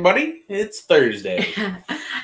everybody. It's Thursday.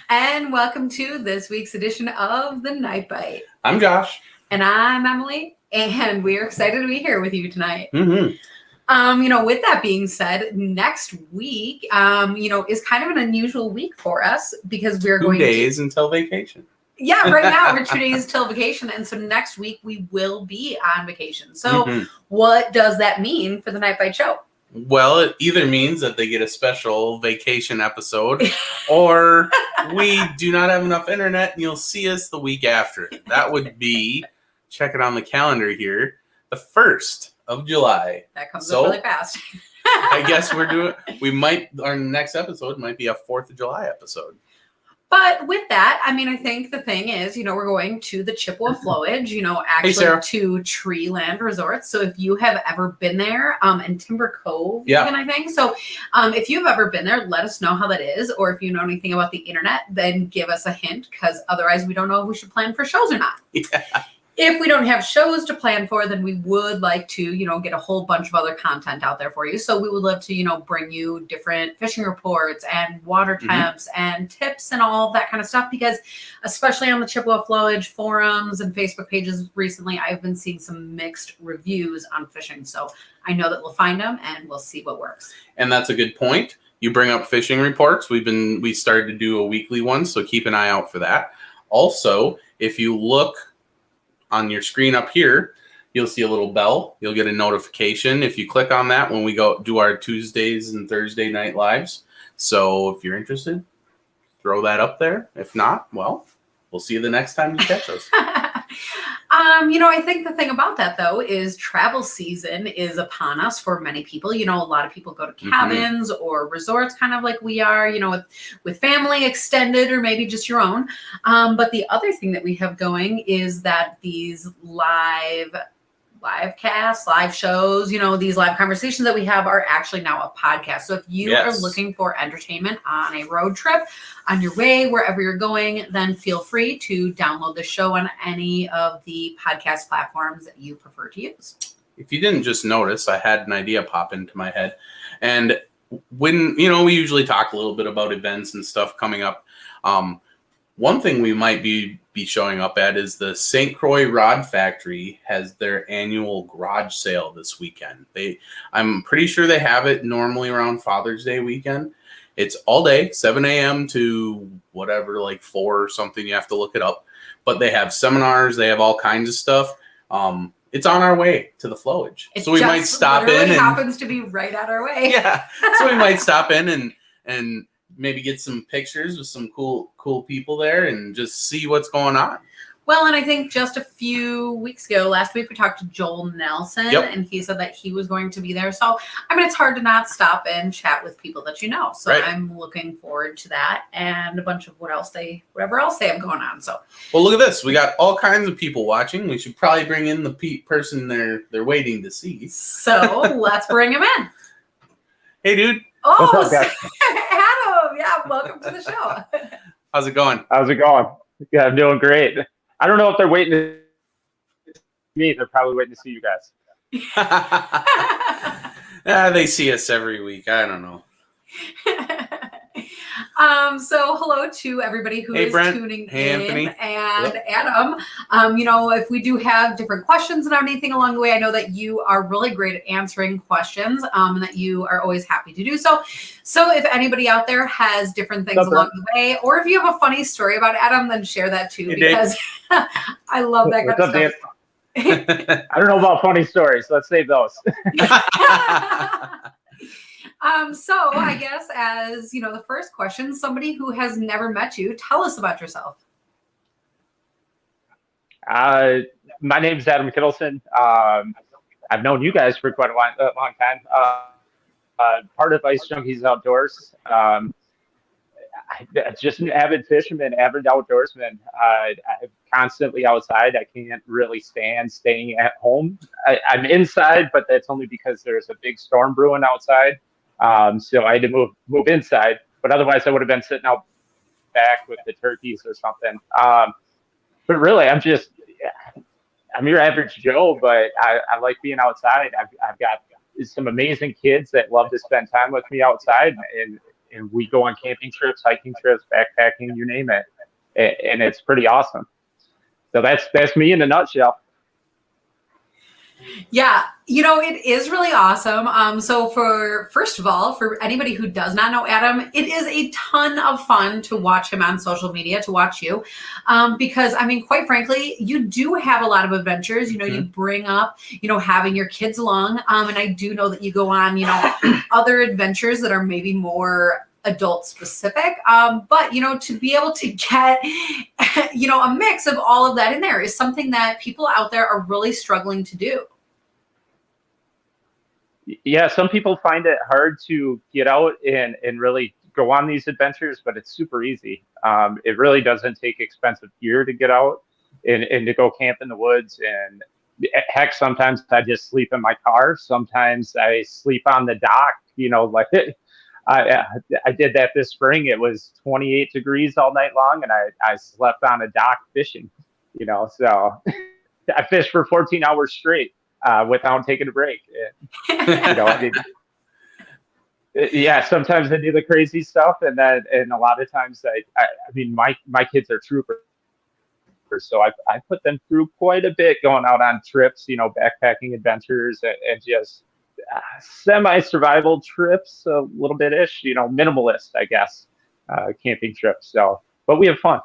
And welcome to this week's edition of The Night Bite. I'm Josh. And I'm Emily. And we're excited to be here with you tonight. Mm-hmm. With that being said, next week, is kind of an unusual week for us because we're 2 days until vacation. Yeah, right now we're 2 days till vacation. And so next week we will be on vacation. So What does that mean for the Night Bite show? Well, it either means that they get a special vacation episode or we do not have enough internet and you'll see us the week after. That would be, check it on the calendar here, the 1st of July. That comes up really fast. I guess our next episode might be a 4th of July episode. But with that, I think the thing is, we're going to the Chippewa Flowage, actually to Treeland Resorts. So if you have ever been there, and Timber Cove, even, I think. So if you've ever been there, let us know how that is. Or if you know anything about the internet, then give us a hint, because otherwise we don't know if we should plan for shows or not. Yeah. If we don't have shows to plan for, then we would like to, get a whole bunch of other content out there for you. So we would love to, bring you different fishing reports and water temps and tips and all of that kind of stuff. Because especially on the Chippewa Flowage forums and Facebook pages recently, I've been seeing some mixed reviews on fishing. So I know that we'll find them and we'll see what works. And that's a good point. You bring up fishing reports. We started to do a weekly one, so keep an eye out for that. Also, if you look on your screen up here, you'll see a little bell. You'll get a notification if you click on that when we go do our Tuesdays and Thursday night lives. So if you're interested, throw that up there. If not, well, we'll see you the next time you catch us. I think the thing about that, though, is travel season is upon us for many people. A lot of people go to cabins or resorts, kind of like we are, with family, extended, or maybe just your own. But the other thing that we have going is that these live casts, live shows, these live conversations that we have are actually now a podcast. So if you are looking for entertainment on a road trip, on your way, wherever you're going, then feel free to download the show on any of the podcast platforms that you prefer to use. If you didn't just notice, I had an idea pop into my head. And when, we usually talk a little bit about events and stuff coming up. One thing we might be showing up at is the St. Croix Rod Factory has their annual garage sale this weekend. I'm pretty sure they have it normally around Father's Day weekend. It's all day, 7 a.m. to whatever, like 4 or something. You have to look it up. But they have seminars. They have all kinds of stuff. It's on our way to the Flowage. So we might stop in. It happens to be right on our way. Yeah. So we might stop in and maybe get some pictures with some cool people there and just see what's going on. Well, and I think just a few weeks ago, last week, we talked to Joel Nelson, and he said that he was going to be there. So, it's hard to not stop and chat with people that you know. So I'm looking forward to that and a bunch of whatever else they have going on. So, well, look at this. We got all kinds of people watching. We should probably bring in the person they're waiting to see. So let's bring him in. Hey, dude. Oh, what's up, guys? Adam. Yeah, welcome to the show. How's it going? Yeah, I'm doing great. I don't know if they're waiting to see me. They're probably waiting to see you guys. They see us every week. I don't know. So hello to everybody who is Brent. tuning hey, in, Anthony. And Adam. If we do have different questions and anything along the way, I know that you are really great at answering questions, and that you are always happy to do so. So if anybody out there has different things along the way, or if you have a funny story about Adam, then share that too, because I love that kind of stuff. I don't know about funny stories. Let's save those. So I guess as, the first question, somebody who has never met you, tell us about yourself. My name is Adam Kittleson. I've known you guys for quite a long time. Part of Ice Junkies Outdoors. Just an avid fisherman, avid outdoorsman. I'm constantly outside. I can't really stand staying at home. I'm inside, but that's only because there's a big storm brewing outside. So I had to move inside, but otherwise I would have been sitting out back with the turkeys or something. But really, I'm your average Joe, but I like being outside. I've got some amazing kids that love to spend time with me outside, and and we go on camping trips, hiking trips, backpacking, you name it. And it's pretty awesome. So that's me in a nutshell. Yeah, it is really awesome. So first of all, for anybody who does not know Adam, it is a ton of fun to watch him on social media, to watch you. Because I mean, quite frankly, you do have a lot of adventures. You bring up, having your kids along. And I do know that you go on, other adventures that are maybe more adult specific. But to be able to get, a mix of all of that in there is something that people out there are really struggling to do. Yeah, some people find it hard to get out and really go on these adventures, but it's super easy. It really doesn't take expensive gear to get out and to go camp in the woods. And heck, sometimes I just sleep in my car. Sometimes I sleep on the dock, like I did that this spring. It was 28 degrees all night long, and I slept on a dock fishing, so I fished for 14 hours straight. Without taking a break. Yeah, sometimes I do the crazy stuff, and a lot of times I mean, my kids are troopers, so I put them through quite a bit going out on trips, backpacking adventures and just semi-survival trips, a little bit ish, minimalist, I guess, camping trips. So, but we have fun.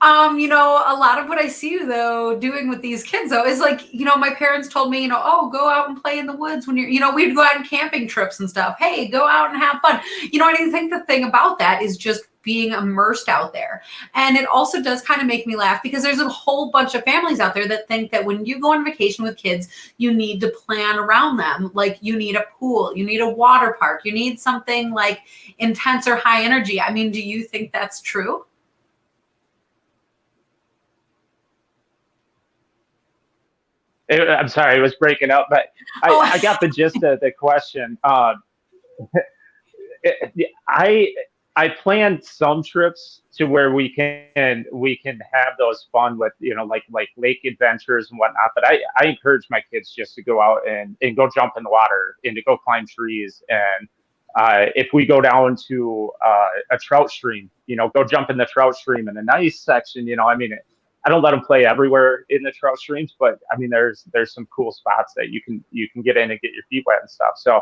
A lot of what I see you though doing with these kids though is like, my parents told me, oh, go out and play in the woods when you're, we'd go out on camping trips and stuff. Hey, go out and have fun. I think the thing about that is just being immersed out there. And it also does kind of make me laugh because there's a whole bunch of families out there that think that when you go on vacation with kids, you need to plan around them. Like you need a pool, you need a water park, you need something like intense or high energy. I mean, do you think that's true? I'm sorry, it was breaking up, but I got the gist of the question. I planned some trips to where we can have those fun with like lake adventures and whatnot. But I encourage my kids just to go out and go jump in the water and to go climb trees. And if we go down to a trout stream, go jump in the trout stream in a nice section. I don't let them play everywhere in the trout streams, but I mean, there's some cool spots that you can get in and get your feet wet and stuff. So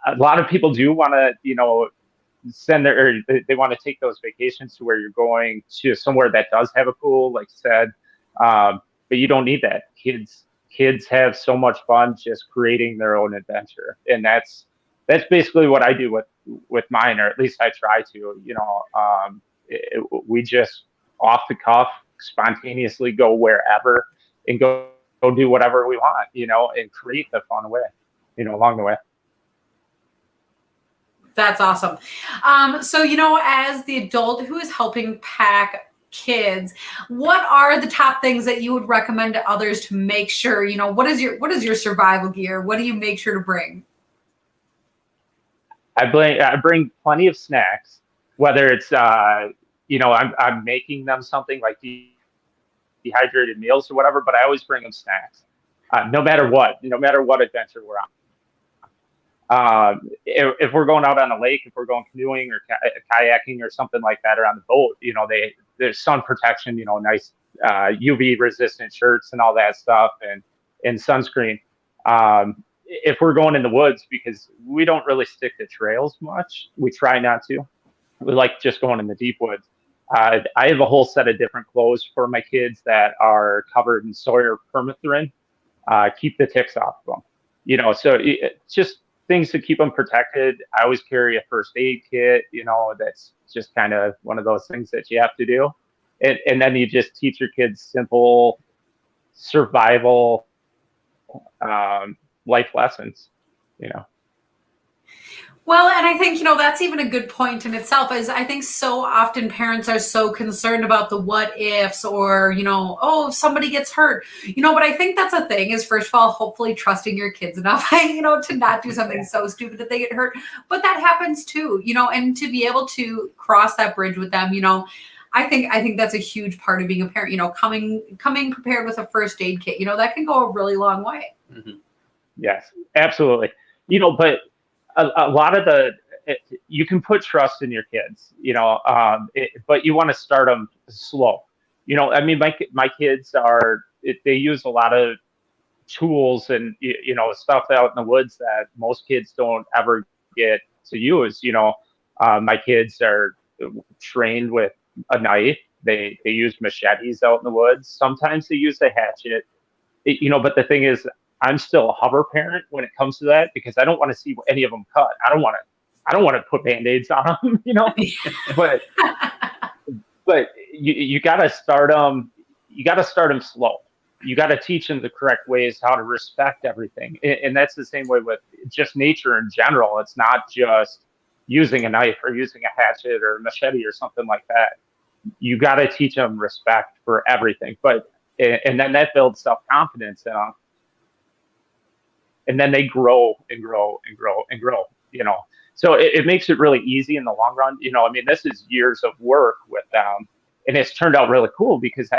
a lot of people do want to, they want to take those vacations to where you're going to somewhere that does have a pool, like I said. But you don't need that. Kids have so much fun just creating their own adventure. And that's basically what I do with mine, or at least I try to, we just off the cuff, spontaneously go wherever and go do whatever we want, and create the fun way, along the way. That's awesome. So, as the adult who is helping pack kids, what are the top things that you would recommend to others to make sure, what is your survival gear? What do you make sure to bring? I bring plenty of snacks, whether it's, I'm making them something like dehydrated meals or whatever, but I always bring them snacks, no matter what adventure we're on. If we're going out on a lake, if we're going canoeing or kayaking or something like that, or on the boat, there's sun protection, nice UV resistant shirts and all that stuff, and sunscreen. If we're going in the woods, because we don't really stick to trails much, we try not to. We like just going in the deep woods. I have a whole set of different clothes for my kids that are covered in soy or permethrin, keep the ticks off of them. So it's just things to keep them protected. I always carry a first aid kit, that's just kind of one of those things that you have to do. And then you just teach your kids simple survival life lessons, Well, and I think, that's even a good point in itself, is I think so often parents are so concerned about the what ifs, or, if somebody gets hurt, but I think that's a thing is, first of all, hopefully trusting your kids enough, to not do something so stupid that they get hurt. But that happens too, and to be able to cross that bridge with them, I think that's a huge part of being a parent, coming prepared with a first aid kit, that can go a really long way. Mm-hmm. Yes, absolutely. But a lot of you can put trust in your kids, but you want to start them slow. I mean, my kids they use a lot of tools and stuff out in the woods that most kids don't ever get to use. My kids are trained with a knife. They use machetes out in the woods. Sometimes they use a hatchet. But the thing is, I'm still a hover parent when it comes to that, because I don't want to see any of them cut. I don't want to put Band-Aids on them, but you got to start them. You got to start them slow. You got to teach them the correct ways, how to respect everything. And that's the same way with just nature in general. It's not just using a knife or using a hatchet or a machete or something like that. You got to teach them respect for everything. And then that builds self-confidence in them. And then they grow and grow and grow and grow, So it makes it really easy in the long run. I mean, this is years of work with them. And it's turned out really cool, because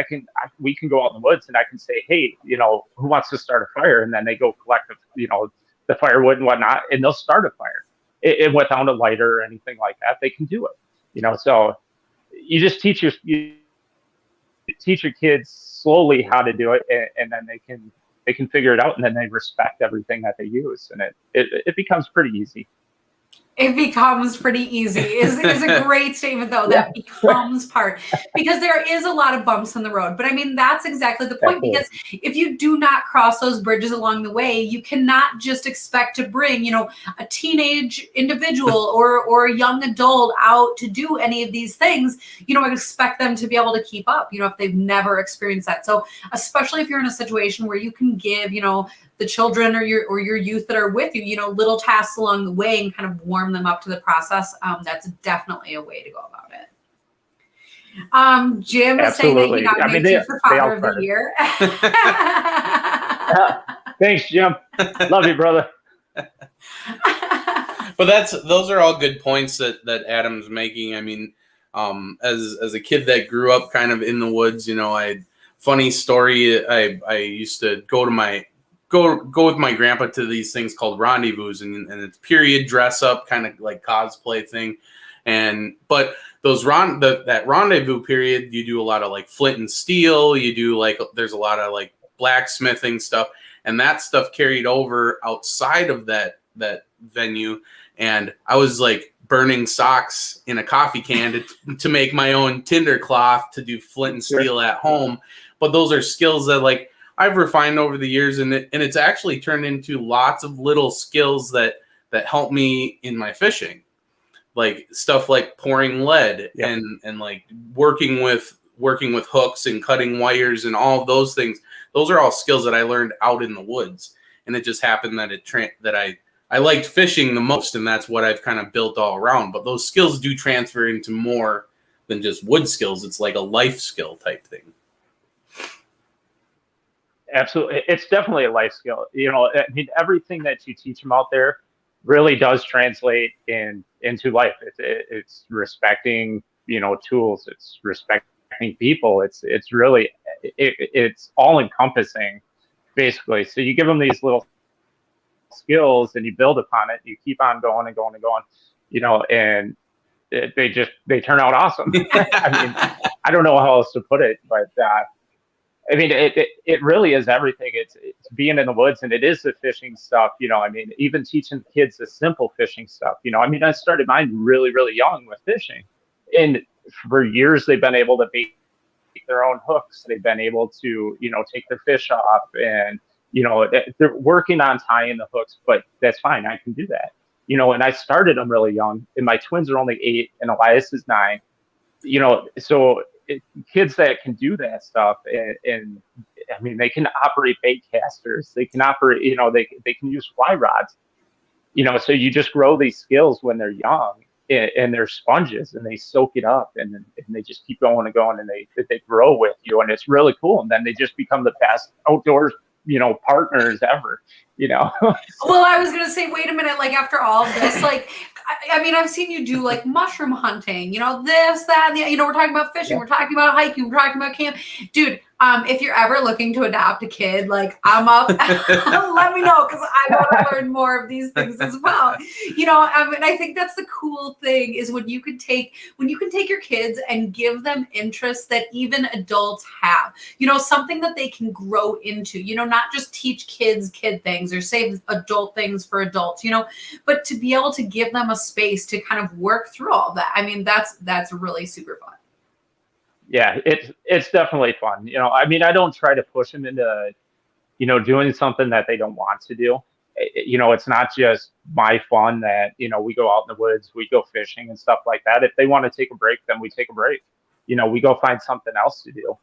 we can go out in the woods and I can say, hey, who wants to start a fire? And then they go collect, the firewood and whatnot, and they'll start a fire. And without a lighter or anything like that, they can do it. So you just teach your kids slowly how to do it, and then they can figure it out, and then they respect everything that they use, and it becomes pretty easy. It becomes pretty easy is a great statement, though. That becomes part, because there is a lot of bumps in the road. But I mean, that's exactly the point, because if you do not cross those bridges along the way, you cannot just expect to bring, a teenage individual or a young adult out to do any of these things. You don't expect them to be able to keep up, if they've never experienced that. So especially if you're in a situation where you can give, the children or your youth that are with you, little tasks along the way and kind of warm them up to the process. That's definitely a way to go about it. Jim is saying that he nominated you for Father of the Year. Thanks, Jim. Love you, brother. But those are all good points that Adam's making. I mean, as a kid that grew up kind of in the woods, funny story. I used to go with my grandpa to these things called rendezvous, and it's period dress up, kind of like cosplay thing. But those that rendezvous period, you do a lot of like flint and steel. You do there's a lot of like blacksmithing stuff, and that stuff carried over outside of that venue. And I was like burning socks in a coffee can to make my own tinder cloth to do flint and steel at home. But those are skills that I've refined over the years, and it's actually turned into lots of little skills that help me in my fishing, like stuff like pouring lead and like working with hooks and cutting wires and all of those things. Those are all skills that I learned out in the woods, and it just happened that I liked fishing the most, and that's what I've kind of built all around. But those skills do transfer into more than just wood skills. It's like a life skill type thing. Absolutely. It's definitely a life skill. I mean, everything that you teach them out there really does translate into life. It's respecting, tools. It's respecting people. It's really, it's all encompassing, basically. So you give them these little skills and you build upon it. You keep on going and going and going, and they turn out awesome. I mean, I don't know how else to put it, but, I mean, it really is everything. It's being in the woods, and it is the fishing stuff. I mean, even teaching kids the simple fishing stuff. I mean, I started mine really, really young with fishing, and for years they've been able to bait their own hooks. They've been able to, take their fish off, and they're working on tying the hooks. But that's fine. I can do that. And I started them really young, and my twins are only 8, and Elias is 9. So. Kids that can do that stuff, and I mean, they can operate bait casters. They can operate, they can use fly rods. So you just grow these skills when they're young, and they're sponges, and they soak it up, and they just keep going and going, and they grow with you, and it's really cool. And then they just become the best outdoors, partners ever. Well, I was gonna say, wait a minute. After all of this, I mean, I've seen you do mushroom hunting, this, that, and the, we're talking about fishing, we're talking about hiking, we're talking about camp. Dude, If you're ever looking to adopt a kid, like I'm up, let me know because I want to learn more of these things as well. And I think that's the cool thing is when you can take your kids and give them interests that even adults have. Something that they can grow into. Not just teach kids kid things or save adult things for adults. But to be able to give them a space to kind of work through all that. I mean, that's really super fun. Yeah, it's definitely fun. I don't try to push them into, doing something that they don't want to do. It's not just my fun that, we go out in the woods, we go fishing and stuff like that. If they want to take a break, then we take a break. We go find something else to do.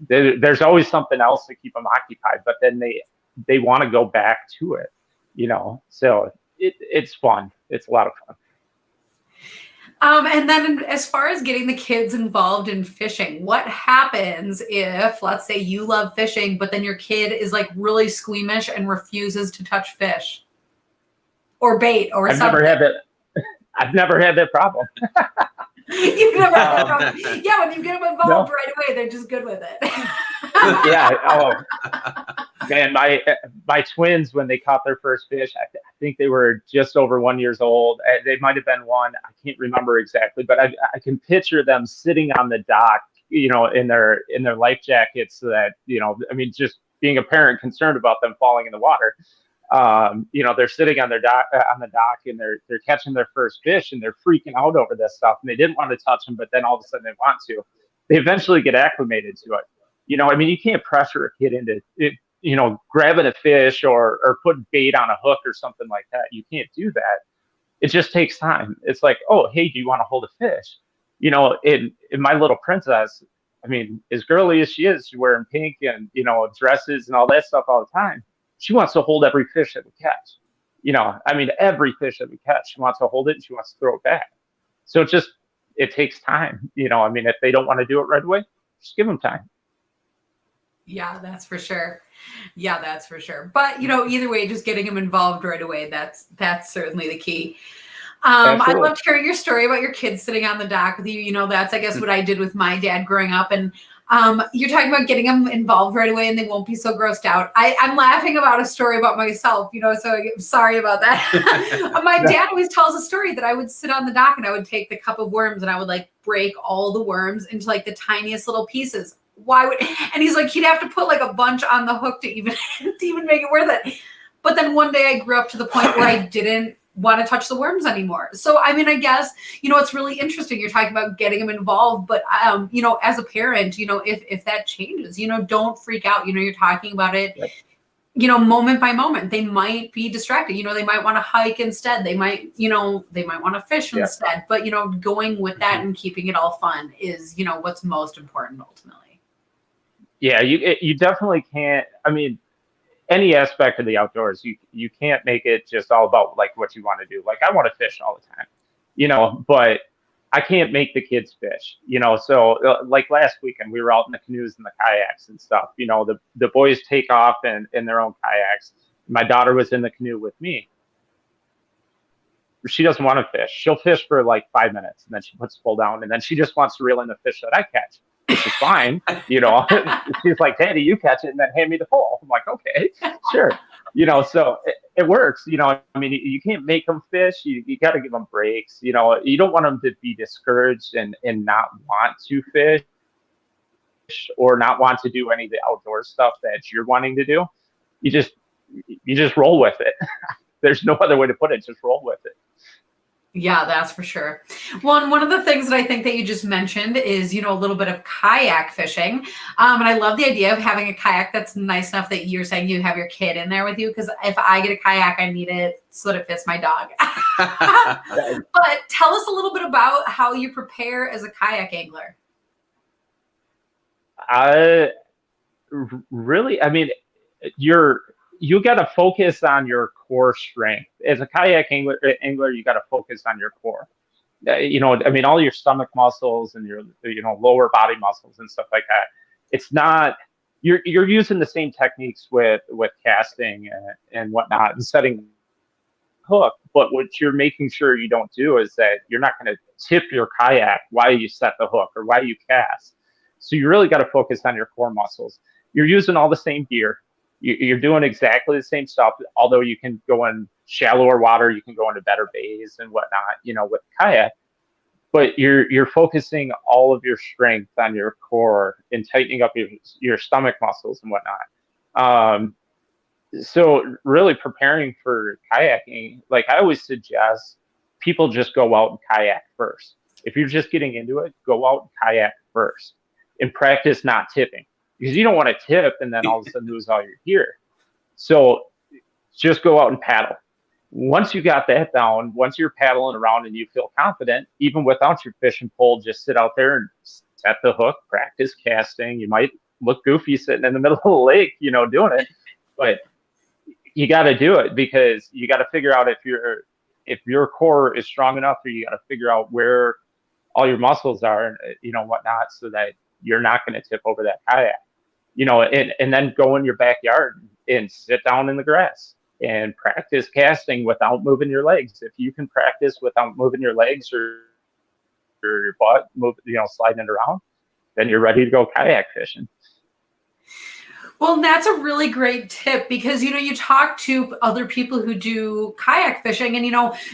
There's always something else to keep them occupied, but then they want to go back to it, so it's fun. It's a lot of fun. And then as far as getting the kids involved in fishing, what happens if, let's say you love fishing, but then your kid is like really squeamish and refuses to touch fish or bait or something? I've never had that problem. You've never had that problem. Yeah, when you get them involved right away, they're just good with it. Yeah. Oh, man, my twins, when they caught their first fish, I think they were just over 1 year old. They might have been one. I can't remember exactly, but I can picture them sitting on the dock, in their life jackets, so that just being a parent concerned about them falling in the water. They're sitting on the dock and they're catching their first fish and they're freaking out over this stuff, and they didn't want to touch them, but then all of a sudden they want to. They eventually get acclimated to it. You can't pressure a kid into it, grabbing a fish or putting bait on a hook or something like that. You can't do that. It just takes time. It's like, oh, hey, do you want to hold a fish? In My Little Princess, as girly as she is, she's wearing pink and, dresses and all that stuff all the time. She wants to hold every fish that we catch. Every fish that we catch, she wants to hold it and she wants to throw it back. So it takes time. If they don't want to do it right away, just give them time. Yeah, that's for sure. But either way, just getting them involved right away, that's certainly the key. I loved hearing your story about your kids sitting on the dock with you. That's, I guess, what I did with my dad growing up. And you're talking about getting them involved right away and they won't be so grossed out. I'm laughing about a story about myself, so I'm sorry about that. My dad always tells a story that I would sit on the dock and I would take the cup of worms and I would like break all the worms into like the tiniest little pieces. And he's like, he'd have to put like a bunch on the hook to even make it worth it. But then one day I grew up to the point where I didn't want to touch the worms anymore. So, I guess, it's really interesting. You're talking about getting them involved, but, as a parent, if that changes, don't freak out. You're talking about it, moment by moment. They might be distracted. They might want to hike instead. They might want to fish instead. But, going with that and keeping it all fun is, what's most important ultimately. Yeah, you definitely can't. Any aspect of the outdoors, you can't make it just all about like what you want to do. Like I want to fish all the time, but I can't make the kids fish, So like last weekend, we were out in the canoes and the kayaks and stuff. The boys take off in their own kayaks. My daughter was in the canoe with me. She doesn't want to fish. She'll fish for like 5 minutes and then she puts the pole down and then she just wants to reel in the fish that I catch, which is fine. She's like, Daddy, you catch it and then hand me the pole. I'm like, okay, sure. So it works. You can't make them fish. You got to give them breaks. You don't want them to be discouraged and not want to fish or not want to do any of the outdoor stuff that you're wanting to do. You just roll with it. There's no other way to put it. Just roll with it. Yeah, that's for sure. Well, and one of the things that I think that you just mentioned is, a little bit of kayak fishing. And I love the idea of having a kayak that's nice enough that you're saying you have your kid in there with you. Because if I get a kayak, I need it so that it fits my dog. But tell us a little bit about how you prepare as a kayak angler. Really, you got to focus on your core strength. As a kayak angler, you got to focus on your core. All your stomach muscles and your, lower body muscles and stuff like that. It's not, you're using the same techniques with casting and whatnot and setting hook. But what you're making sure you don't do is that you're not going to tip your kayak while you set the hook or while you cast. So you really got to focus on your core muscles. You're using all the same gear. You're doing exactly the same stuff, although you can go in shallower water, you can go into better bays and whatnot, with kayak. But you're focusing all of your strength on your core and tightening up your stomach muscles and whatnot. So really preparing for kayaking, like I always suggest people just go out and kayak first. If you're just getting into it, go out and kayak first and practice not tipping, because you don't want to tip and then all of a sudden lose all your gear. So just go out and paddle. Once you got that down, once you're paddling around and you feel confident, even without your fishing pole, just sit out there and set the hook, practice casting. You might look goofy sitting in the middle of the lake, doing it, but you got to do it, because you got to figure out if your core is strong enough, or you got to figure out where all your muscles are, and whatnot, so that you're not going to tip over that kayak, and then go in your backyard and sit down in the grass and practice casting without moving your legs. If you can practice without moving your legs or your butt, sliding it around, then you're ready to go kayak fishing. Well, that's a really great tip, because, you talk to other people who do kayak fishing and,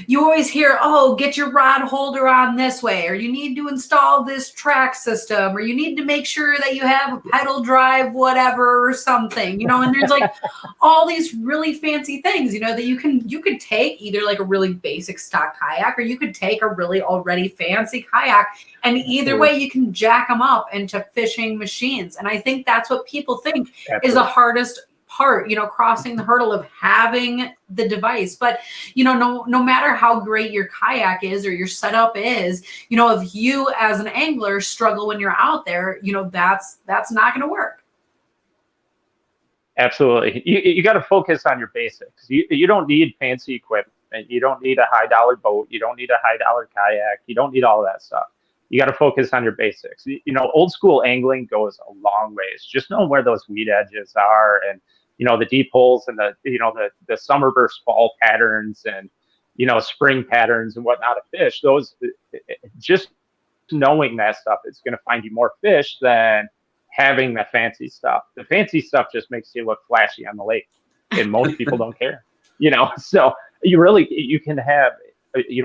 you always hear, oh, get your rod holder on this way, or you need to install this track system, or you need to make sure that you have a pedal drive, whatever, or something, and there's like all these really fancy things, that you could take either like a really basic stock kayak, or you could take a really already fancy kayak, and either way you can jack them up into fishing machines. And I think that's what people think is the hardest part, crossing the hurdle of having the device. But, no matter how great your kayak is or your setup is, if you as an angler struggle when you're out there, that's not going to work. Absolutely. You got to focus on your basics. You don't need fancy equipment. You don't need a $high boat. You don't need a $high kayak. You don't need all of that stuff. You got to focus on your basics. Old school angling goes a long ways. Just knowing where those weed edges are, and the deep holes, and the summer burst fall patterns, and spring patterns and whatnot of fish. Those, just knowing that stuff is going to find you more fish than having the fancy stuff. The fancy stuff just makes you look flashy on the lake, and most people don't care. So you can have,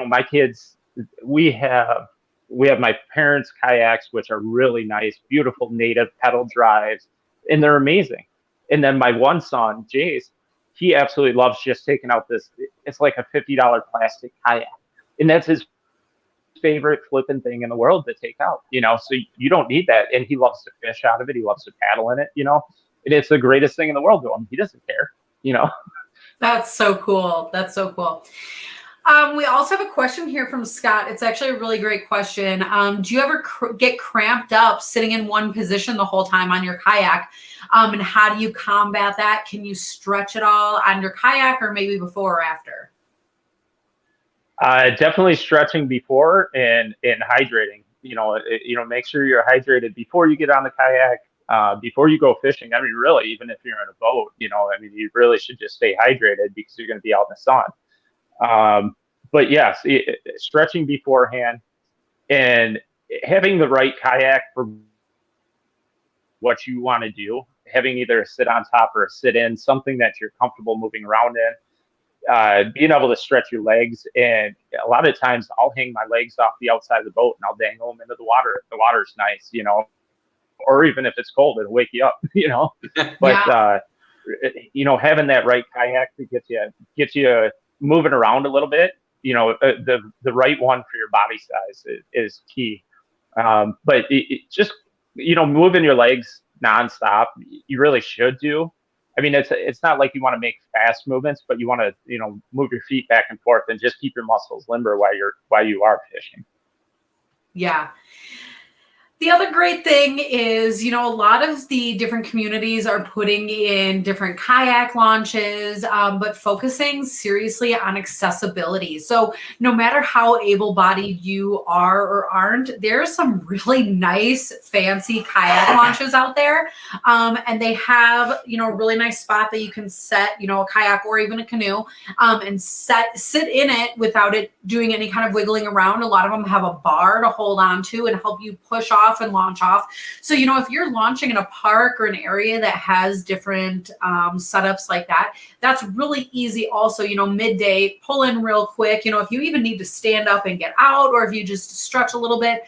my kids, we have my parents' kayaks, which are really nice, beautiful native pedal drives, and they're amazing. And then my one son, Jace, he absolutely loves just taking out this, it's like a $50 plastic kayak. And that's his favorite flipping thing in the world to take out, so you don't need that. And he loves to fish out of it. He loves to paddle in it, and it's the greatest thing in the world to him. He doesn't care, That's so cool. That's so cool. We also have a question here from Scott. It's actually a really great question. Do you ever get cramped up sitting in one position the whole time on your kayak? And how do you combat that? Can you stretch it all on your kayak, or maybe before or after? Definitely stretching before, and hydrating. Make sure you're hydrated before you get on the kayak, before you go fishing. I mean, really, even if you're in a boat, you really should just stay hydrated, because you're going to be out in the sun. But yes, stretching beforehand, and having the right kayak for what you want to do, having either a sit on top or a sit in, something that you're comfortable moving around in, being able to stretch your legs. And a lot of times I'll hang my legs off the outside of the boat and I'll dangle them into the water if the water's nice, or even if it's cold, it'll wake you up, But, having that right kayak to get you moving around a little bit, the right one for your body size is key. But just, moving your legs nonstop, you really should do. I mean, it's not like you want to make fast movements, but you want to, move your feet back and forth and just keep your muscles limber while you are fishing. Yeah. The other great thing is, a lot of the different communities are putting in different kayak launches, but focusing seriously on accessibility. So no matter how able-bodied you are or aren't, there are some really nice, fancy kayak launches out there. And they have, a really nice spot that you can set, a kayak or even a canoe, and sit in it without it doing any kind of wiggling around. A lot of them have a bar to hold on to and help you push off off and launch off. So, you know, if you're launching in a park or an area that has different setups like that, that's really easy. Also, you know, midday, pull in real quick. You know, if you even need to stand up and get out, or if you just stretch a little bit,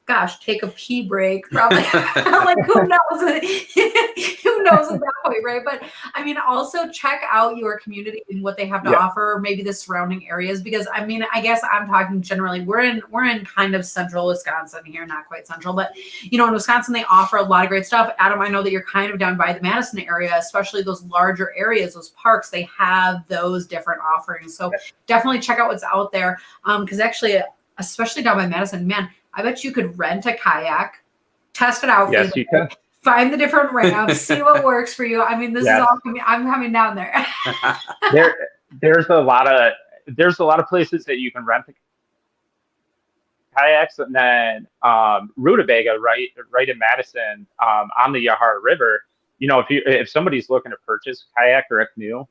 gosh, take a pee break, probably. Like, who knows? Who knows at that point, right? But I mean, also check out your community and what they have to offer, maybe the surrounding areas, because I mean, I guess I'm talking generally. We're in kind of central Wisconsin here, not quite central, but you know, in Wisconsin they offer a lot of great stuff. Adam, I know that you're kind of down by the Madison area, especially those larger areas, those parks. They have those different offerings, so definitely check out what's out there. Because actually, especially down by Madison, man, I bet you could rent a kayak, test it out. Yes, you can. Find the different ramps, see what works for you. I mean, this is all. I'm coming down there. There's a lot of places that you can rent the kayaks, and then Rutabaga, right in Madison, on the Yahara River. You know, if somebody's looking to purchase a kayak or a canoe,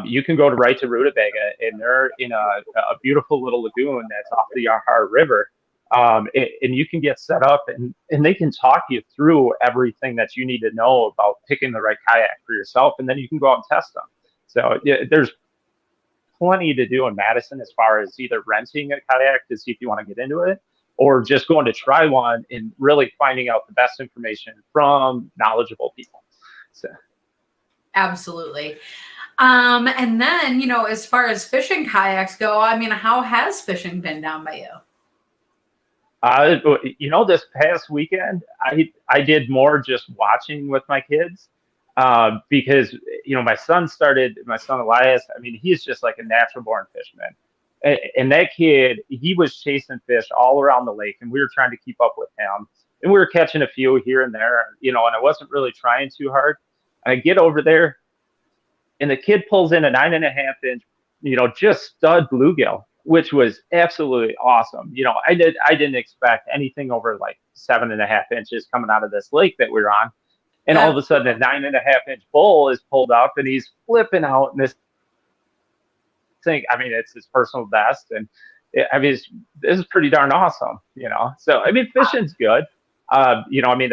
you can go right to Rutabaga, and they're in a beautiful little lagoon that's off the Yahara River. And you can get set up, and they can talk you through everything that you need to know about picking the right kayak for yourself, and then you can go out and test them. So there's plenty to do in Madison as far as either renting a kayak to see if you want to get into it, or just going to try one and really finding out the best information from knowledgeable people. So. Absolutely. And then, you know, as far as fishing kayaks go, I mean, how has fishing been down by you? You know, this past weekend, I did more just watching with my kids, because, you know, my son Elias, I mean, he's just like a natural born fisherman. And that kid, he was chasing fish all around the lake, and we were trying to keep up with him. And we were catching a few here and there, you know, and I wasn't really trying too hard. And I get over there, and the kid pulls in a 9.5-inch, you know, just stud bluegill, which was absolutely awesome. You know, I didn't expect anything over like 7.5 inches coming out of this lake that we're on. And all of a sudden a 9.5-inch bull is pulled up, and he's flipping out in this thing. I mean, it's his personal best. And I mean, this is pretty darn awesome, you know? So, I mean, fishing's good. You know, I mean,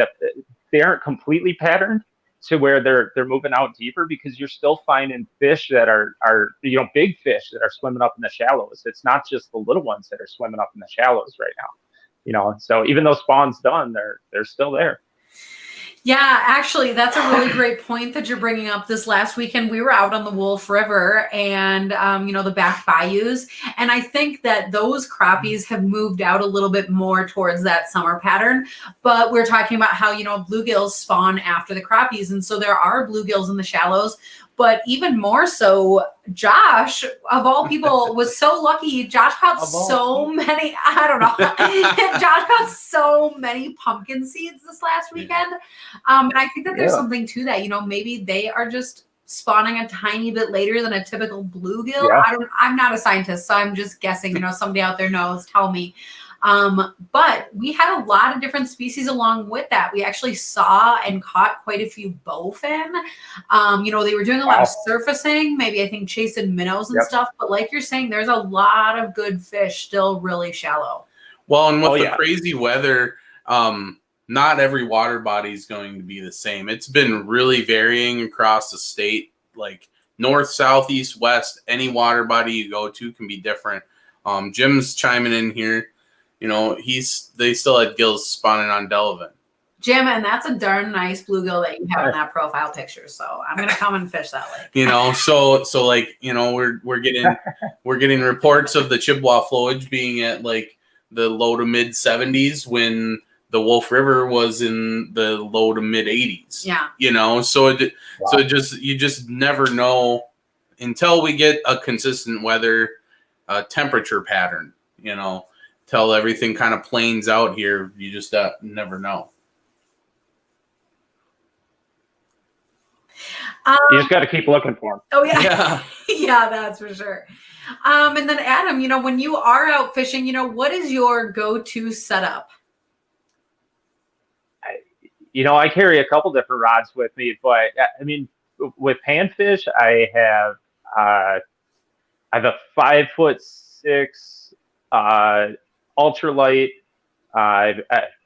they aren't completely patterned to where they're moving out deeper, because you're still finding fish that are, you know, big fish that are swimming up in the shallows. It's not just the little ones that are swimming up in the shallows right now, you know? So even though spawn's done, they're still there. Yeah, actually, that's a really great point that you're bringing up. This last weekend, we were out on the Wolf River and, you know, the back bayous. And I think that those crappies have moved out a little bit more towards that summer pattern. But we're talking about how, you know, bluegills spawn after the crappies. And so there are bluegills in the shallows. But even more so, Josh, of all people, was so lucky. Josh caught so many, I don't know. Josh caught so many pumpkin seeds this last weekend. And I think that there's something to that. You know, maybe they are just spawning a tiny bit later than a typical bluegill. Yeah. I'm not a scientist, so I'm just guessing. You know, somebody out there knows, tell me. But we had a lot of different species along with that. We actually saw and caught quite a few bowfin. You know, they were doing a lot of surfacing, maybe I think chasing minnows and stuff. But like you're saying, there's a lot of good fish still really shallow. Well, and with the crazy weather, not every water body is going to be the same. It's been really varying across the state, like north, south, east, west. Any water body you go to can be different. Jim's chiming in here. You know, they still had gills spawning on Delavan. Jim, and that's a darn nice bluegill that you have in that profile picture. So I'm gonna come and fish that lake. You know, so like, you know, we're getting reports of the Chippewa flowage being at like the low to mid 70s when the Wolf River was in the low to mid 80s. Yeah. You know, so you just never know until we get a consistent weather temperature pattern, you know. Till everything kind of planes out here, you just never know. You just got to keep looking for them. Oh, yeah. Yeah, that's for sure. And then, Adam, you know, when you are out fishing, you know, what is your go-to setup? You know, I carry a couple different rods with me, but I mean, with panfish, I have a 5'6" ultralight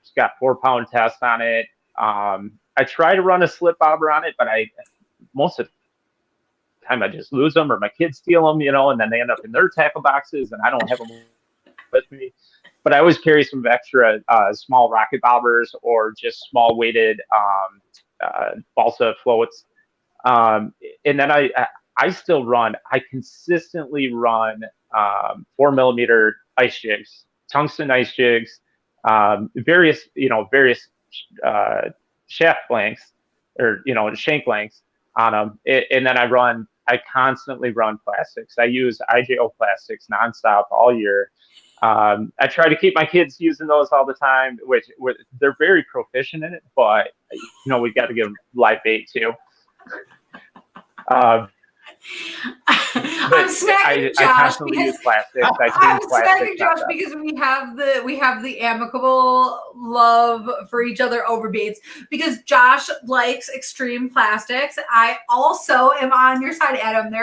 It's got 4-pound test on it. I try to run a slip bobber on it, but most of the time I just lose them, or my kids steal them, and then they end up in their tackle boxes, and I don't have them with me. But I always carry some extra small rocket bobbers, or just small weighted balsa floats. And then I still run. I consistently run 4mm ice jigs, tungsten ice jigs, various shaft lengths, or shank lengths on them. And then I constantly run plastics. I use IJO plastics nonstop all year. I try to keep my kids using those all the time, which they're very proficient in it, but we've got to give them live bait too. I'm smacking Josh constantly use plastics. I'm smacking Josh because we have the amicable love for each other over baits, because Josh likes extreme plastics. I also am on your side, Adam.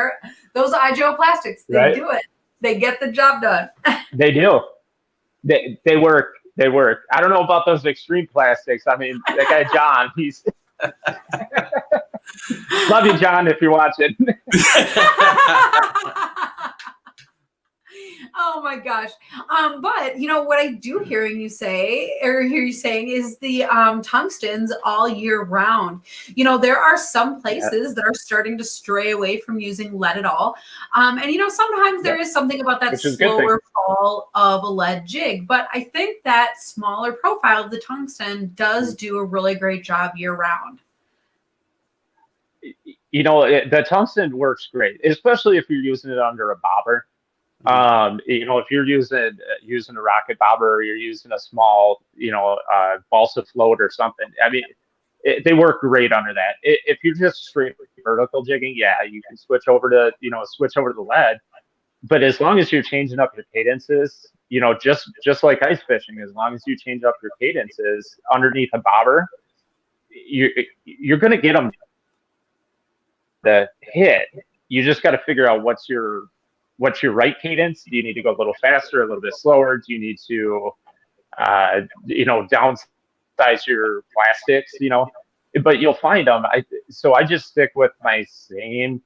Those IJO plastics, they do it. They get the job done. They do. They work. They work. I don't know about those extreme plastics. I mean, that guy John, he's love you, John, if you're watching. Oh my gosh. But what I do hear you saying is the tungstens all year round. There are some places that are starting to stray away from using lead at all. And sometimes there is something about that slower fall of a lead jig. But I think that smaller profile of the tungsten does do a really great job year round. The tungsten works great, especially if you're using it under a bobber. If you're using a rocket bobber, or you're using a small, balsa float or something. I mean, they work great under that. If you're just straight vertical jigging, you can switch over to the lead. But as long as you're changing up your cadences, just like ice fishing, as long as you change up your cadences underneath a bobber, you're going to get them the hit. You just got to figure out what's your right cadence. Do you need to go a little faster, a little bit slower? Do you need to downsize your plastics? But you'll find them. So I just stick with my same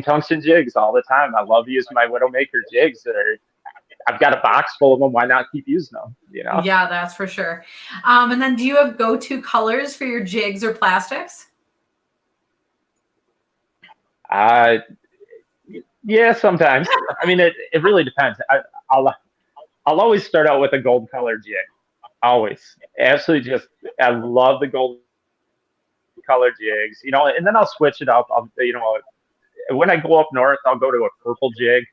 tungsten jigs all the time. I love using my Widowmaker jigs. I've got a box full of them. Why not keep using them? Yeah, that's for sure. And then, do you have go-to colors for your jigs or plastics? Yeah, sometimes. I mean, it really depends. I'll always start out with a gold color jig. Always. Absolutely, I love the gold color jigs. And then I'll switch it up. When I go up north, I'll go to a purple jig,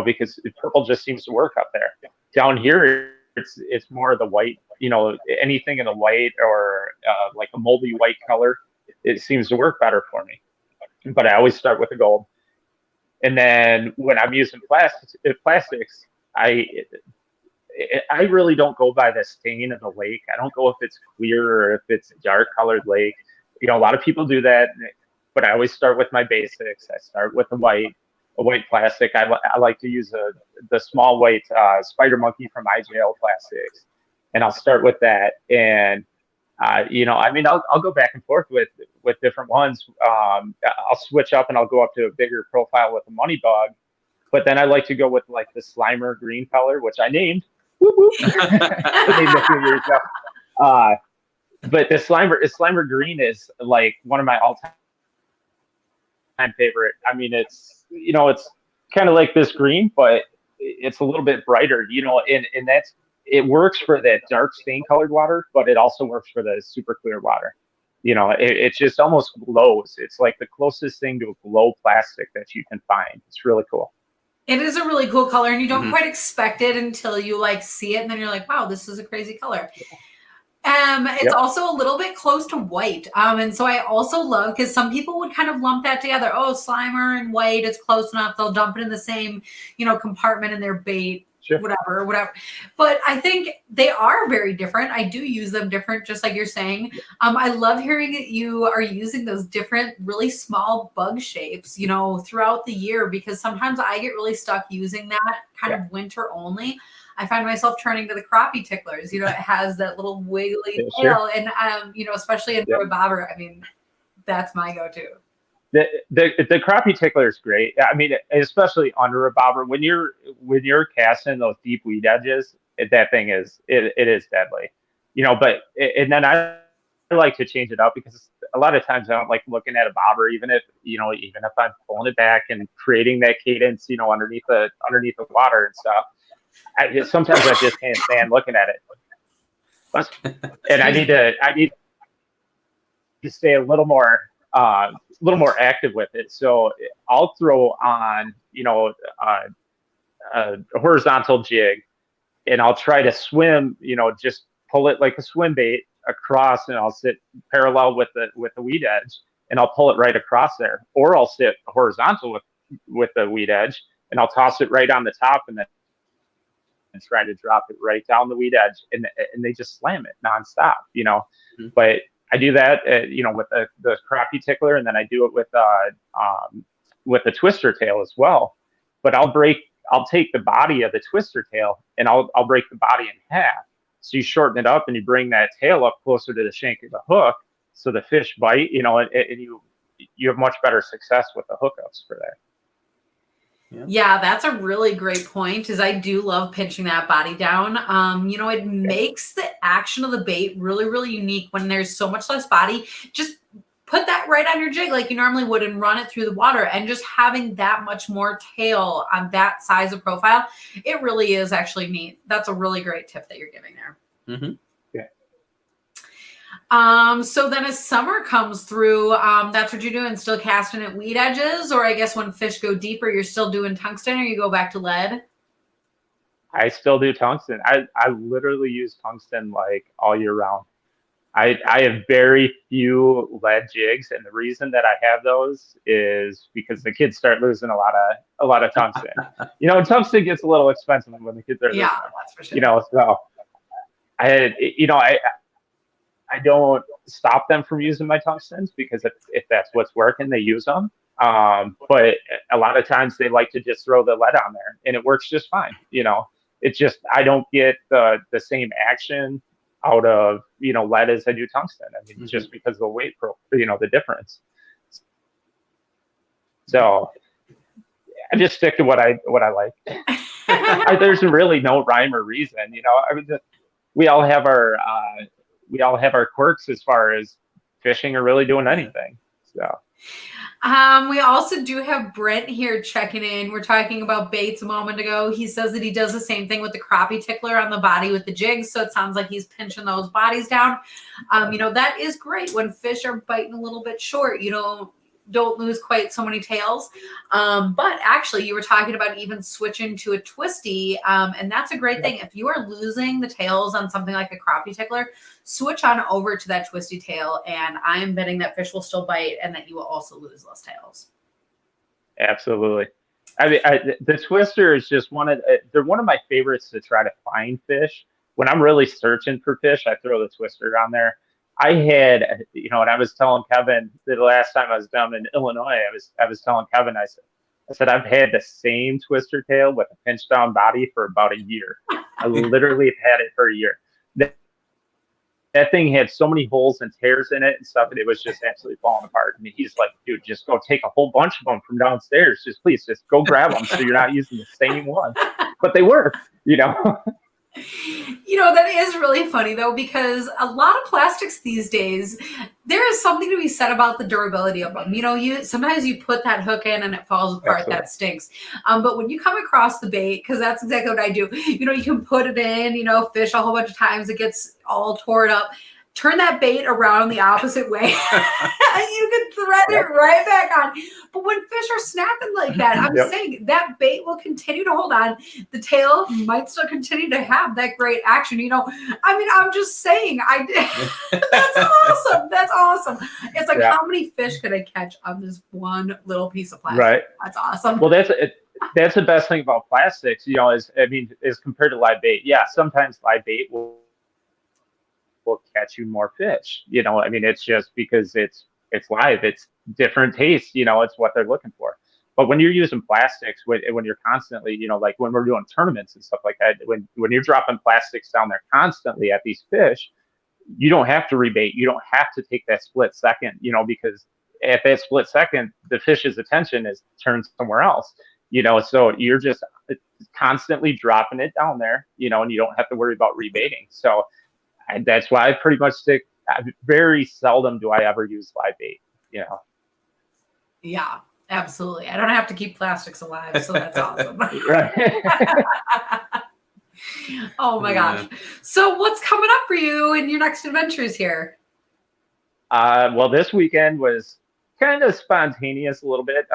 because purple just seems to work up there. Down here, it's more of the white. Anything in the white, or like a moldy white color, it seems to work better for me. But I always start with the gold. And then when I'm using plastics, I really don't go by the stain of the lake. I don't go if it's clear or if it's a dark colored lake. A lot of people do that, but I always start with my basics. I start with a white plastic. I like to use the small white Spider Monkey from IJL Plastics, and I'll start with that. And I'll go back and forth with different ones. I'll switch up and I'll go up to a bigger profile with a Money Bug, but then I like to go with like the Slimer green color, which I named. Whoop, whoop. I named a few years ago. But the Slimer green is like one of my all-time favorite. I mean, it's kind of like this green, but it's a little bit brighter. And that's. It works for that dark stain colored water, but it also works for the super clear water. It just almost glows. It's like the closest thing to a glow plastic that you can find. It's really cool. It is a really cool color, and you don't quite expect it until you see it, and then you're like, wow, this is a crazy color. It's also a little bit close to white. And so I also love, because some people would kind of lump that together. Oh, Slimer and white, it's close enough. They'll dump it in the same, compartment in their bait. Sure. Whatever. But I think they are very different. I do use them different, just like you're saying. I love hearing that you are using those different, really small bug shapes, throughout the year, because sometimes I get really stuck using that kind of winter only. I find myself turning to the crappie ticklers. You know, it has that little wiggly tail, Sure. and you know, especially under a bobber. I mean, that's my go-to. The crappie tickler is great. I mean, especially under a bobber when you're casting those deep weed edges, that thing it is deadly, you know. But and then I like to change it up because a lot of times I don't like looking at a bobber, even if I'm pulling it back and creating that cadence, you know, underneath the water and stuff. Sometimes I just can't stand looking at it, and I need to stay a little more active with it. So I'll throw on, you know, a horizontal jig, and I'll try to swim, you know, just pull it like a swim bait across, and I'll sit parallel with the weed edge, and I'll pull it right across there. Or I'll sit horizontal with the weed edge, and I'll toss it right on the top, and then try to drop it right down the weed edge, and they just slam it nonstop, you know. Mm-hmm. But I do that, you know, with the crappie tickler, and then I do it with the twister tail as well. But I'll take the body of the twister tail, and I'll break the body in half. So you shorten it up, and you bring that tail up closer to the shank of the hook, so the fish bite, you know, and you have much better success with the hookups for that. Yeah, that's a really great point. Is I do love pinching that body down. You know, it makes the action of the bait really, really unique when there's so much less body. Just put that right on your jig like you normally would and run it through the water, and just having that much more tail on that size of profile, it really is actually neat. That's a really great tip that you're giving there. Mm-hmm. So then as summer comes through, that's what you're doing, still casting at weed edges, or I guess when fish go deeper, you're still doing tungsten, or you go back to lead? I still do tungsten. I literally use tungsten like all year round. I have very few lead jigs, and the reason that I have those is because the kids start losing a lot of tungsten. You know, tungsten gets a little expensive when the kids are losing. That's for sure. You know, so I don't stop them from using my tungstens, because if that's what's working, they use them. But a lot of times they like to just throw the lead on there, and it works just fine. You know, it's just I don't get the same action out of, you know, lead as I do tungsten. I mean, just because of the weight you know, the difference. So I just stick to what I like. There's really no rhyme or reason. You know, I mean, we all have our quirks as far as fishing or really doing anything. So we also do have Brent here checking in. We're talking about baits a moment ago. He says that he does the same thing with the crappie tickler on the body with the jigs. So it sounds like he's pinching those bodies down. You know, that is great when fish are biting a little bit short. You know, don't lose quite so many tails. But actually, you were talking about even switching to a twisty, and that's a great thing. If you are losing the tails on something like a crappie tickler, switch on over to that twisty tail, and I am betting that fish will still bite and that you will also lose less tails. Absolutely. I mean, the twister is just they're one of my favorites to try to find fish. When I'm really searching for fish, I throw the twister on there. I had, you know, and I was telling Kevin the last time I was down in Illinois, I was telling Kevin, I said, I've had the same twister tail with a pinch down body for about a year. I literally have had it for a year. That thing had so many holes and tears in it and stuff, and it was just absolutely falling apart. I mean, he's like, dude, just go take a whole bunch of them from downstairs. Please go grab them so you're not using the same one. But they were, you know. You know, that is really funny, though, because a lot of plastics these days, there is something to be said about the durability of them. You know, sometimes you put that hook in and it falls apart. Absolutely. That stinks. But when you come across the bait, because that's exactly what I do, you know, you can put it in, you know, fish a whole bunch of times, it gets all torn up. Turn that bait around the opposite way, and you can thread it right back on. But when fish are snapping like that, I'm saying that bait will continue to hold on. The tail might still continue to have that great action. You know, I mean, I'm just saying, that's awesome. That's awesome. It's like, how many fish could I catch on this one little piece of plastic? Right. That's awesome. Well, that's the best thing about plastics, you know, is compared to live bait. Yeah, sometimes live bait will catch you more fish. You know, I mean, it's just because it's live, it's different taste, you know, it's what they're looking for. But when you're using plastics, when you're constantly, like when we're doing tournaments and stuff like that, when you're dropping plastics down there constantly at these fish, you don't have to rebait. You don't have to take that split second, because at that split second, the fish's attention is turned somewhere else, so you're just constantly dropping it down there, and you don't have to worry about rebaiting. So that's why I pretty much very seldom do I ever use live bait, Yeah, absolutely. I don't have to keep plastics alive, so that's awesome. Right. Oh my gosh. So what's coming up for you in your next adventures here? Well, this weekend was kind of spontaneous a little bit.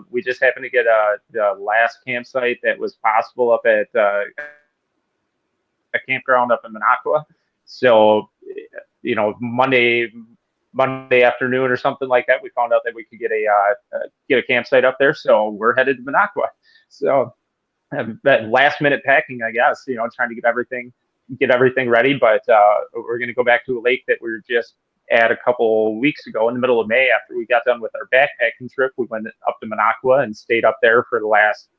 We just happened to get the last campsite that was possible up at a campground up in Minocqua. So, Monday afternoon or something like that, we found out that we could get a campsite up there. So we're headed to Minocqua. So that last minute packing, I guess, trying to get everything ready. But we're going to go back to a lake that we were just at a couple weeks ago in the middle of May. After we got done with our backpacking trip, we went up to Minocqua and stayed up there for the last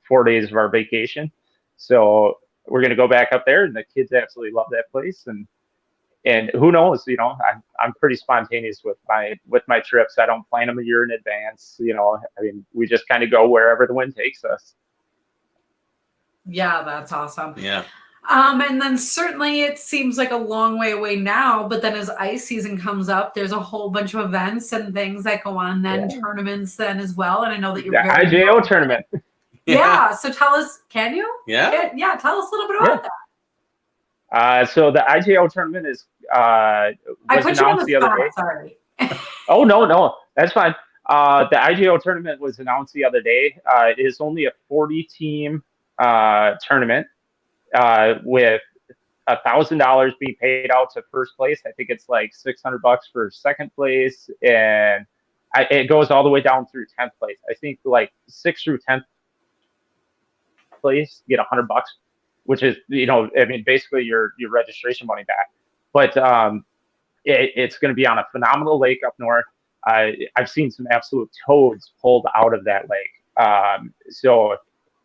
4 days of our vacation. So we're going to go back up there, and the kids absolutely love that place. And who knows, I'm pretty spontaneous with my trips. I don't plan them a year in advance. We just kind of go wherever the wind takes us. Yeah, that's awesome. Yeah. And then certainly it seems like a long way away now, but then as ice season comes up, there's a whole bunch of events and things that go on then, tournaments then as well. And I know that you're the IJO tournament. Yeah. So tell us, can you? Yeah. Yeah. Tell us a little bit about that. So the IJO tournament is I put you on the other spot, day. sorry. Oh, no, that's fine. The IJO tournament was announced the other day. It is only a 40-team tournament with $1,000 being paid out to first place. I think it's like $600 for second place, and it goes all the way down through 10th place. I think like 6th through 10th place get $100, which is basically your registration money back. But it's going to be on a phenomenal lake up north. I've seen some absolute toads pulled out of that lake. So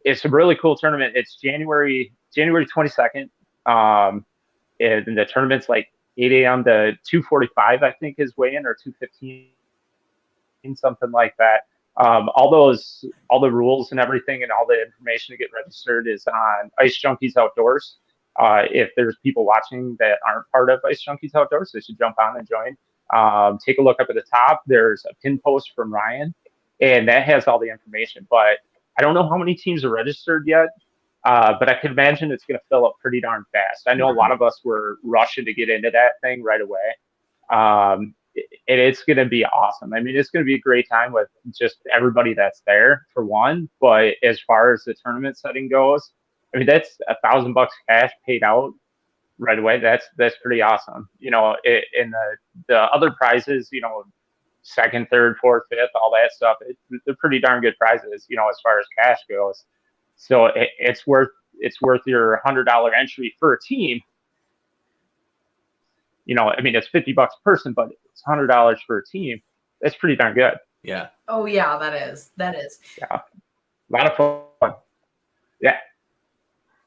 it's a really cool tournament. It's January 22nd. And the tournament's like 8 a.m. to 2:45, I think, is weigh-in, or 2:15, something like that. All the rules and everything and all the information to get registered is on Ice Junkies Outdoors. If there's people watching that aren't part of Ice Junkies Outdoors, they should jump on and join. Take a look up at the top. There's a pin post from Ryan, and that has all the information. But I don't know how many teams are registered yet, but I can imagine it's going to fill up pretty darn fast. I know a lot of us were rushing to get into that thing right away. And it's going to be awesome. I mean, it's going to be a great time with just everybody that's there, for one. But as far as the tournament setting goes, I mean, that's $1,000 cash paid out right away. That's pretty awesome. In the other prizes, second, third, fourth, fifth, all that stuff, they're pretty darn good prizes, as far as cash goes. So it's worth your $100 entry for a team. It's $50 a person, but it's $100 for a team. That's pretty darn good. Yeah. Oh yeah, that is. Yeah. A lot of fun. Yeah.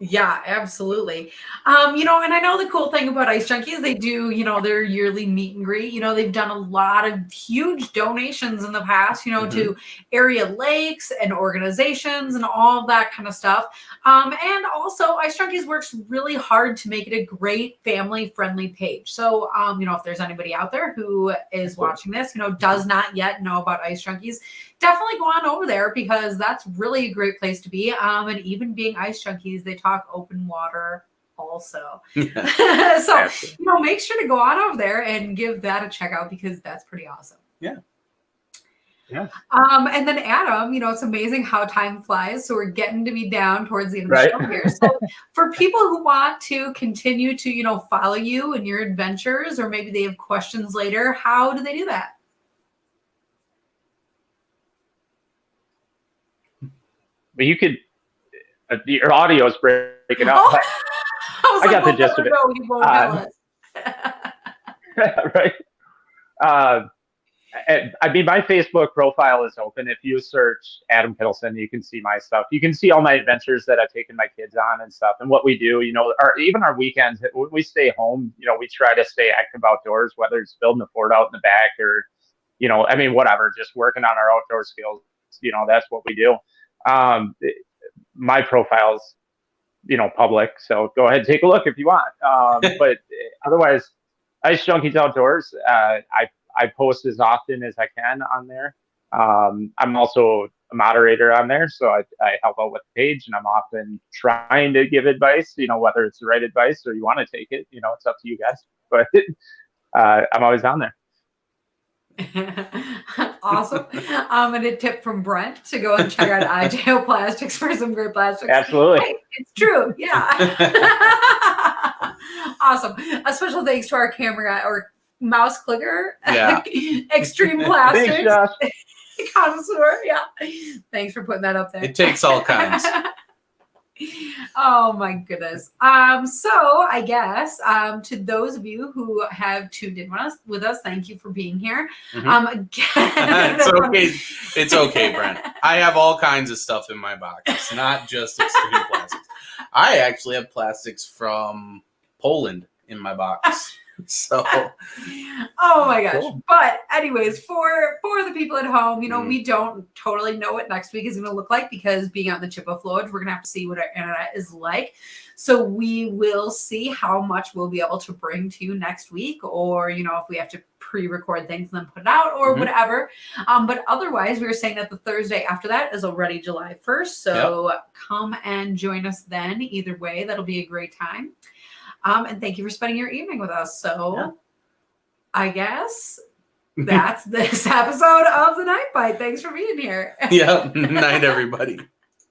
Yeah, absolutely. And I know the cool thing about Ice Junkies, they do, their yearly meet and greet. They've done a lot of huge donations in the past, to area lakes and organizations and all that kind of stuff. And also Ice Junkies works really hard to make it a great family-friendly page. So, if there's anybody out there who is watching this, does not yet know about Ice Junkies, definitely go on over there, because that's really a great place to be. And even being Ice Junkies, they talk open water also. So, make sure to go on over there and give that a check out, because that's pretty awesome. Yeah. Yeah. And then Adam, it's amazing how time flies. So we're getting to be down towards the end of the show here. So for people who want to continue to, follow you in your adventures, or maybe they have questions later, how do they do that? But you could, your audio is breaking up. Oh, I got the gist of it. You won't tell us. Right. I mean, my Facebook profile is open. If you search Adam Kittleson, you can see my stuff. You can see all my adventures that I've taken my kids on and stuff, and what we do. Even our weekends when we stay home. We try to stay active outdoors, whether it's building a fort out in the back or, I mean, whatever, just working on our outdoor skills. That's what we do. My profile's, public, so go ahead and take a look if you want. But otherwise, Ice Junkies Outdoors. I post as often as I can on there. I'm also a moderator on there, so I help out with the page, and I'm often trying to give advice, whether it's the right advice or you want to take it, it's up to you guys. But I'm always on there. Awesome. And a tip from Brent to go and check out iTail Plastics for some great plastics. Absolutely. Hey, it's true. Yeah. Awesome. A special thanks to our camera or mouse clicker. Yeah. Extreme Plastics. Thanks, Josh. Connoisseur. Yeah. Thanks for putting that up there. It takes all kinds. Oh my goodness. So I guess to those of you who have tuned in with us, thank you for being here. Again, It's okay, Brent. I have all kinds of stuff in my box. It's not just extreme plastics. I actually have plastics from Poland in my box. So oh my gosh. Cool. But anyways, for the people at home, we don't totally know what next week is going to look like, because being out in the Chippewa Flowage, we're going to have to see what our internet is like. So we will see how much we'll be able to bring to you next week, or if we have to pre-record things and then put it out or whatever. But otherwise, we were saying that the Thursday after that is already July 1st. So come and join us then. Either way, that'll be a great time. And thank you for spending your evening with us. So I guess that's this episode of The Night Bite. Thanks for being here. yeah. Night, everybody.